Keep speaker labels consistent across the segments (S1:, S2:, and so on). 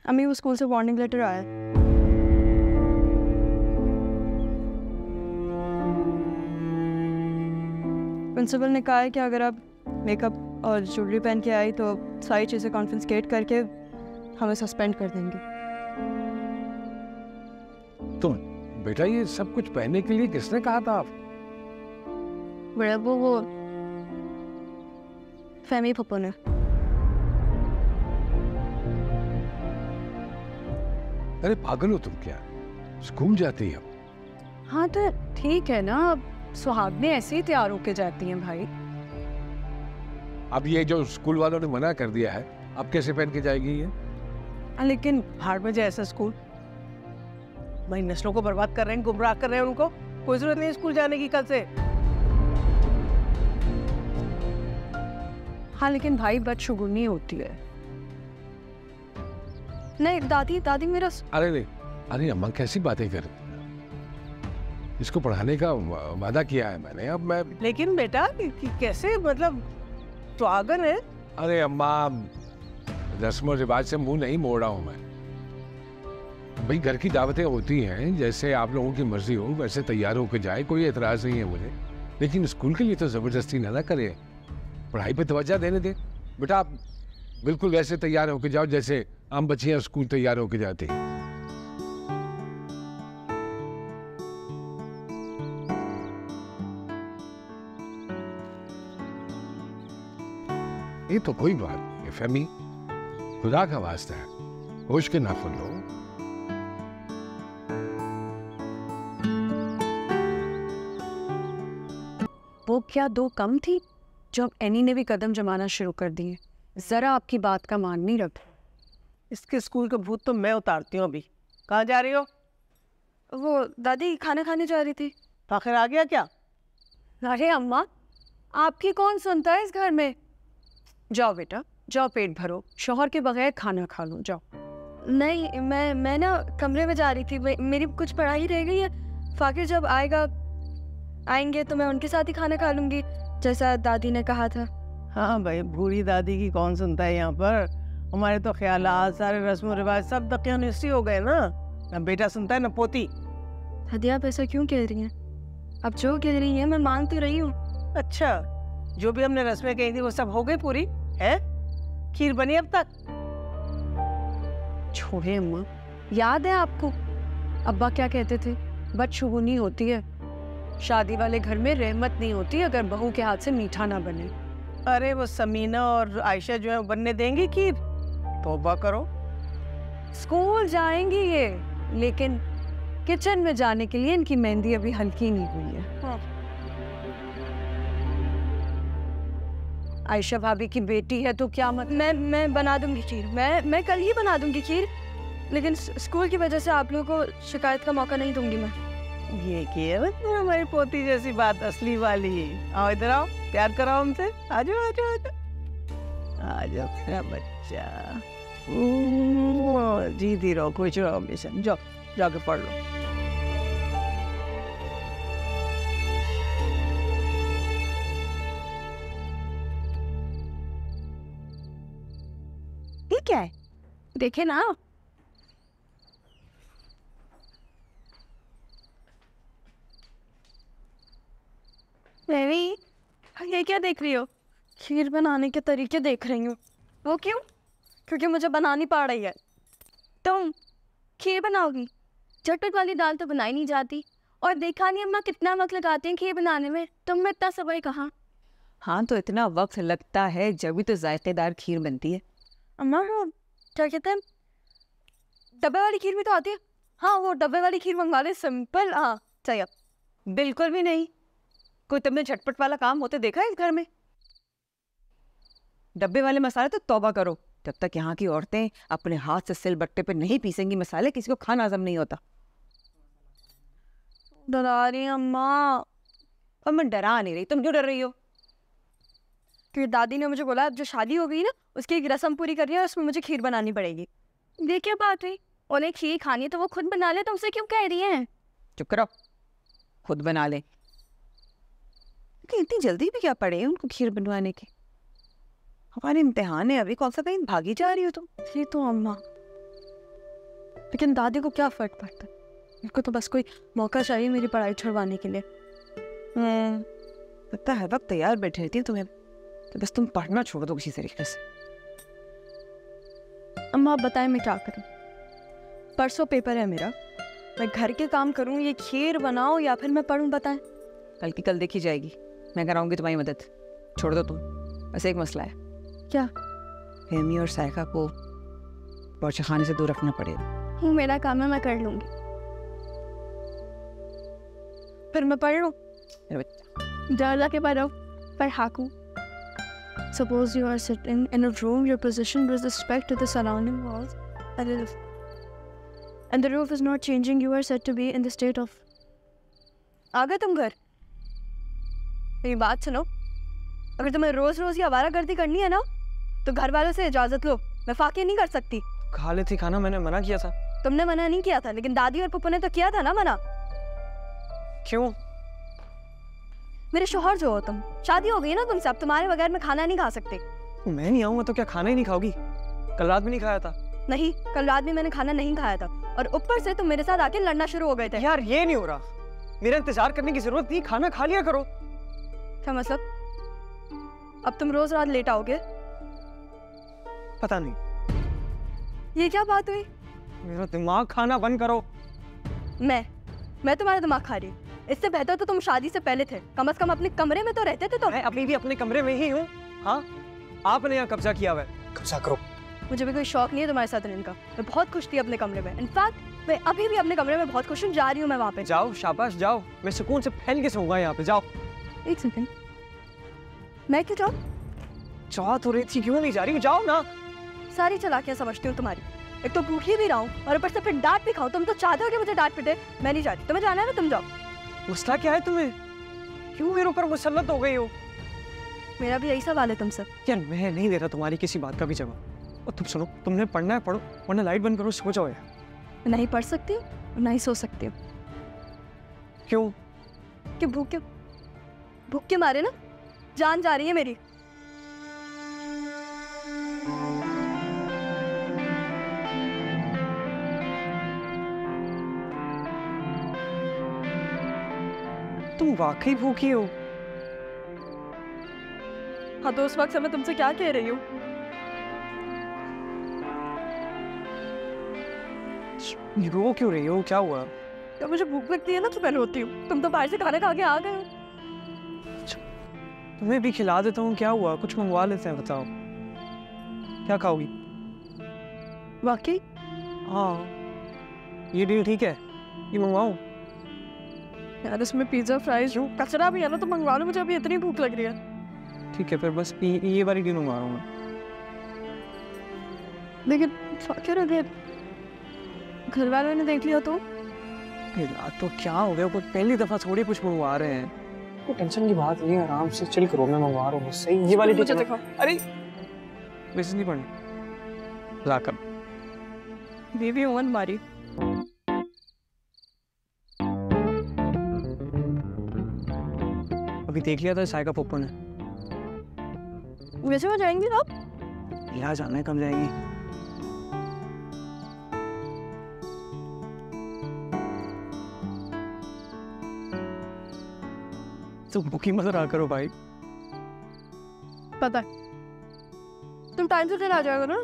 S1: अम्मी वो स्कूल से वार्निंग लेटर आया। प्रिंसिपल ने कहा है कि अगर आप मेकअप और ज्वेलरी पहन के आई तो सारी चीज़ें कॉन्फिस्केट करके हमें सस्पेंड कर देंगे।
S2: तो बेटा ये सब कुछ पहनने के लिए किसने कहा था? आप
S1: बड़ा वो फैमी पप्पो ने।
S2: अरे पागल हो तुम क्या? स्कूल जाती है?
S3: हाँ तो ठीक है ना, अब सुहागने ऐसे ही तैयार होके जाती हैं भाई।
S2: अब ये जो स्कूल वालों ने मना कर दिया है, अब कैसे पहन के जाएगी ये?
S4: लेकिन भाड़ में जाए ऐसा स्कूल, भाई नस्लों को बर्बाद कर रहे हैं, गुमराह कर रहे हैं उनको। कोई जरूरत नहीं स्कूल जाने की कल से।
S3: हाँ लेकिन भाई बदशुगुनी होती है।
S1: नहीं दादी मेरा।
S2: अरे अम्मा कैसी बातें कर रही हैं? इसको पढ़ाने का वादा किया है मैंने, अब मैं।
S4: लेकिन बेटा कैसे, मतलब तो आगन है।
S2: अरे अम्मा रस्म और रिवाज से मुंह नहीं मोड़ रहा हूं मैं। भाई घर की दावतें होती हैं, जैसे आप लोगों की मर्जी हो वैसे तैयार होकर जाए, कोई एतराज नहीं है मुझे। लेकिन स्कूल के लिए तो जबरदस्ती ना करे, पढ़ाई पे तवज्जो देने दे। बेटा आप बिल्कुल वैसे तैयार होकर जाओ जैसे आम बच्चियां स्कूल तैयार होकर जाती हैं। ये तो कोई बात नहीं है फहमी, खुदा का वास्ता है, होश के नाफुल लो।
S3: वो क्या दो कम थी जो अब एनी ने भी कदम जमाना शुरू कर दिए। जरा आपकी बात का मान नहीं रखा।
S4: इसके स्कूल का भूत तो मैं उतारती हूँ अभी। कहाँ जा रही हो?
S1: वो दादी खाना खाने जा रही थी।
S4: फाखिर आ गया क्या?
S3: अरे अम्मा आपकी कौन सुनता है इस घर में। जाओ बेटा जाओ, पेट भरो, शौहर के बगैर खाना खा लो, जाओ।
S1: नहीं मैं ना कमरे में जा रही थी, मेरी कुछ पढ़ाई रह गई है। फाकिर जब आएंगे तो मैं उनके साथ ही खाना खा लूंगी जैसा दादी ने कहा था।
S4: हाँ भाई, बूढ़ी दादी की कौन सुनता है यहाँ पर। हमारे तो ख्यालात, सारे रस्म रिवाज सब दकियानुसी हो गए ना। ना बेटा सुनता है ना पोती।
S1: दादी आप ऐसा क्यों कह रही हैं? अब जो कह रही हैं मैं मान तो रही हूँ।
S4: अच्छा, जो भी हमने रस्में कही थी वो सब हो गई पूरी है? खीर बनी अब तक?
S3: छोड़े अम्मा, याद है आपको अब्बा क्या कहते थे, बदशुगुनी होती है। शादी वाले घर में रहमत नहीं होती अगर बहू के हाथ से मीठा ना बने।
S4: अरे वो समीना और आयशा जो है बनने देंगी खीर? तौबा करो।
S3: स्कूल जाएंगी ये, लेकिन किचन में जाने के लिए इनकी मेहंदी अभी हल्की नहीं हुई है।
S4: हाँ।
S3: आयशा भाभी की बेटी है तो क्या मत।
S1: मैं बना दूंगी खीर, मैं कल ही बना दूंगी खीर, लेकिन स्कूल की वजह से आप लोगों को शिकायत का मौका नहीं दूंगी मैं।
S4: ये किया हमारी पोती जैसी बात असली वाली। आओ इधर आओ, प्यार कराओ हमसे। आ जाओ आ जाओ आ जाओ मेरा बच्चा। जीती रहो, खुश रहो हमेशा। जाओ जाके पढ़ लो।
S3: ये क्या है देखे ना।
S1: मेरी ये क्या देख रही हो? खीर बनाने के तरीके देख रही हूँ। वो क्यों? क्योंकि मुझे बनानी पड़ रही है। तुम खीर बनाओगी? झटपट वाली दाल तो बनाई नहीं जाती, और देखा नहीं अम्मा कितना वक्त लगाते हैं खीर बनाने में। तुम में इतना समय कहाँ?
S5: हाँ तो इतना वक्त लगता है जब भी तो जायकेदार खीर बनती है।
S1: अम्मा वो क्या कहते हैं, डब्बे वाली खीर भी तो आती है। हाँ वो डब्बे वाली खीर मंगवा ले, सिंपल। हाँ चाहिए।
S5: बिल्कुल भी नहीं। कोई तुमने झटपट वाला काम होते देखा है इस घर में? डब्बे वाले मसाले तो तौबा करो, जब तक यहाँ की औरतें अपने हाथ से सिलबट्टे पे नहीं पीसेंगी मसाले, किसी को खाना हजम नहीं होता।
S1: डरा रही अम्मा।
S5: और मैं डरा नहीं रही, तुम क्यों डर रही हो?
S1: क्योंकि दादी ने मुझे बोला अब जो शादी हो गई ना उसकी एक रस्म पूरी करनी है, उसमें मुझे खीर बनानी पड़ेगी। ये क्या बात हुई? उन्हें खीर खानी है तो वो खुद बना ले, तुमसे क्यों कह रही हैं?
S5: चुप करो, खुद बना ले। इतनी जल्दी भी क्या पड़े उनको खीर बनवाने की? हमारे इम्तिहान है अभी, कौन सा कहीं भागी जा रही हो तुम?
S1: ये तो अम्मा लेकिन दादी को क्या फर्क पड़ता है? मेरे को तो बस कोई मौका चाहिए मेरी पढ़ाई छुड़वाने के लिए।
S5: लगता है वक्त तैयार बैठे रहती है तुम्हें, तो बस तुम पढ़ना छोड़ दो किसी तरीके से।
S1: अम्मा आप बताएं मैं क्या करूं? परसों पेपर है मेरा, मैं घर के काम करूं, ये खीर बनाऊं या फिर मैं पढ़ूं? बताएं।
S5: कल की कल देखी जाएगी, मैं कराऊंगी तुम्हारी मदद। छोड़ दो तुम, बस एक मसला है।
S1: क्या?
S5: फेमी और साइका को बावर्ची खाने से दूर रखना पड़ेगा।
S1: वो मेरा काम है, मैं कर लूंगी। फिर मैं पढ़ लूं?
S5: मेरा बच्चा
S1: जा जाके पढ़ो, पर Haku. Suppose you are sitting in a room, you're positioned with respect to the surrounding walls, and the roof is not changing. You are said to be in the state of. आ गए तुम घर? मेरी बात सुनो, अगर तुम्हें रोज रोज ये आवारागर्दी करनी है ना, तो घर वालों से इजाजत लो। मैं फाके नहीं कर सकती।
S6: खा लेती खाना, मैंने मना किया था।
S1: तुमने मना नहीं किया था, लेकिन दादी और पप्पू ने तो किया था ना मना।
S6: क्यों?
S1: मेरे शोहर जो हो तुम, शादी हो गई ना तुमसे, अब तुम्हारे बगैर मैं खाना नहीं खा सकती।
S6: मैं नहीं आऊंगा तो क्या खाना ही नहीं खाओगी? कल रात भी नहीं खाया था।
S1: नहीं, कल रात भी मैंने खाना नहीं खाया था, और ऊपर से तुम मेरे साथ आके लड़ना शुरू हो गए थे।
S6: यार ये नहीं हो रहा, मेरा इंतजार करने की जरूरत नहीं, खाना खा लिया करो।
S1: क्या मतलब? अब तुम रोज रात लेट आओगे?
S6: पता नहीं,
S1: ये क्या बात हुई?
S6: मेरा दिमाग खाना बंद करो।
S1: मैं तुम्हारा दिमाग खा रही हूँ? इससे बेहतर तो तुम शादी से पहले थे, कम से कम अपने कमरे में तो रहते थे तुम।
S6: मैं अभी भी अपने कमरे में ही हूँ। हाँ, आपने यहाँ कब्जा किया हुआ है, कब्जा करो।
S1: मुझे भी कोई शौक नहीं है तुम्हारे साथ रहने का। मैं बहुत खुश थी अपने कमरे में, इनफैक्ट मैं अभी भी अपने कमरे में बहुत खुश हूँ। जा रही हूँ मैं वहाँ पे।
S6: जाओ, शाबाश जाओ, मैं सुकून से फैल के सोऊंगा यहाँ पे। जाओ।
S1: एक सेकंड, मैं क्यों जाऊँ?
S6: चाह तो रही थी, क्यों नहीं जा रही हूँ? जाओ ना।
S1: सारी चालाकियाँ समझती हूँ तुम्हारी। एक तो भूखी भी रहा हूँ और ऊपर से फिर डांट भी खाऊं। तुम तो चाहते हो कि मुझे डांट पिटे। मैं नहीं चाहती। तुम्हें जाना है ना, तुम जाओ।
S6: मसला क्या है तुम्हें? क्यों मेरे ऊपर मुसल्लत हो गई हो?
S1: मेरा भी यही सवाल है तुमसे।
S6: यार मैं नहीं दे रहा तुम्हारी किसी बात का भी जवाब। और तुम सुनो, तुमने पढ़ना है पढ़ो, वरना लाइट बंद करो, सो जाओ यार।
S1: मैं नहीं पढ़ सकती हूँ और नहीं सो सकती हूँ।
S6: क्यों?
S1: कि भूख के मारे ना जान जा रही है मेरी।
S6: तुम वाकई भूखी हो?
S1: हाँ, तो उस वक्त से मैं तुमसे क्या कह रही हूँ?
S6: रो क्यों रही हो? क्या हुआ?
S1: जब मुझे भूख लगती है ना तो मैं रोती हूँ। तुम तो बाहर से खाना खा के आ गए हो।
S6: तुम्हें भी खिला देता हूँ। क्या हुआ? कुछ मंगवा लेते हैं, बताओ क्या खाओगी?
S1: वाकई?
S6: हाँ, ये डील ठीक है, ये मंगवाऊँ?
S1: यार इसमें पिज्जा फ्राइज कचरा भी है ना, तो मंगवा लो। मुझे अभी इतनी भूख लग रही है।
S6: ठीक है, फिर बस ये वाली डील मंगवा रहा हूँ मैं।
S1: लेकिन फिर अगर घर वालों ने देख लिया तो?
S6: तो क्या हो गया? कोई पहली दफा थोड़ी कुछ मंगवा रहे हैं। कोई टेंशन की बात नहीं है, आराम से चिल करो। मैं मंगवा रहा हूँ सही, ये वाली
S1: मुझे दिखाओ।
S6: अरे वैसे नहीं पढ़ना, जाकर
S1: बेबी ओवन मारी।
S6: अभी देख लिया था साइका पप्पू ने।
S1: वैसे वो जाएंगे आप?
S6: यहाँ जाना है, कब जाएंगी? तो भूखी मत रहा करो भाई।
S1: पता है, तुम टाइम से घर आ जाओगे ना,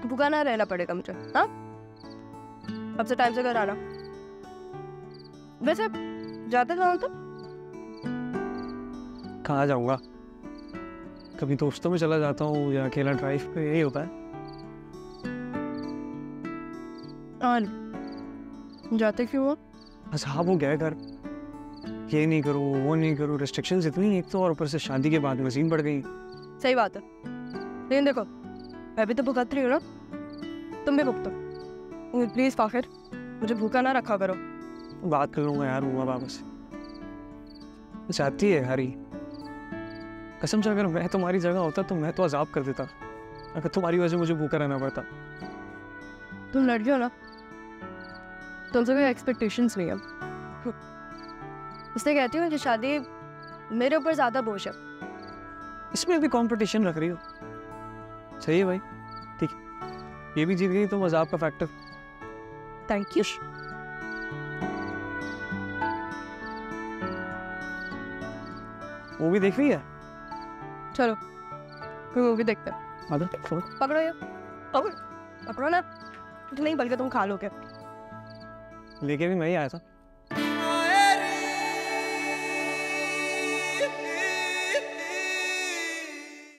S1: भूखा ना रहना पड़ेगा मुझे। हाँ, अब से टाइम से घर आना। वैसे जाते कहाँ हो तुम?
S6: कहाँ जाऊंगा? कभी दोस्तों में चला जाता हूँ या अकेला ड्राइव पे, यही होता है।
S1: और जाते क्यों हो?
S6: असाब हो गया घर, ये नहीं करो वो नहीं करो, रेस्ट्रिक्शंस इतनी, एक तो और ऊपर से शादी के बाद मजीद बढ़ गई।
S1: सही बात है, लेकिन देखो मैं भी तो भुगत रही हूँ ना, तुम भी भुगतो। प्लीज फाखिर, मुझे भूखा ना रखा करो।
S6: बात कर लूंगा यार मम्मा पापा से। चाहती है हरी, कसम से अगर मैं तुम्हारी जगह होता तो मैं तो अजाब कर देता, अगर तुम्हारी वजह से मुझे भूखा रहना पड़ता।
S1: तुम लड़की हो ना, तुमसे कोई एक्सपेक्टेशंस नहीं है, इसलिए कहती हूँ कि शादी मेरे ऊपर ज्यादा बोझ है।
S6: इसमें भी कंपटीशन रख रही हो? सही है भाई, ठीक है, ये भी जीत गई तो मजाक का फैक्टर।
S1: Thank you.
S6: मूवी देख रही है?
S1: चलो कोई मूवी देखते हैं।
S6: आजा
S1: पकड़ो ये, पकड़ो ना। नहीं बल्कि तुम खा लोगे।
S6: लेके भी मैं ही आया था।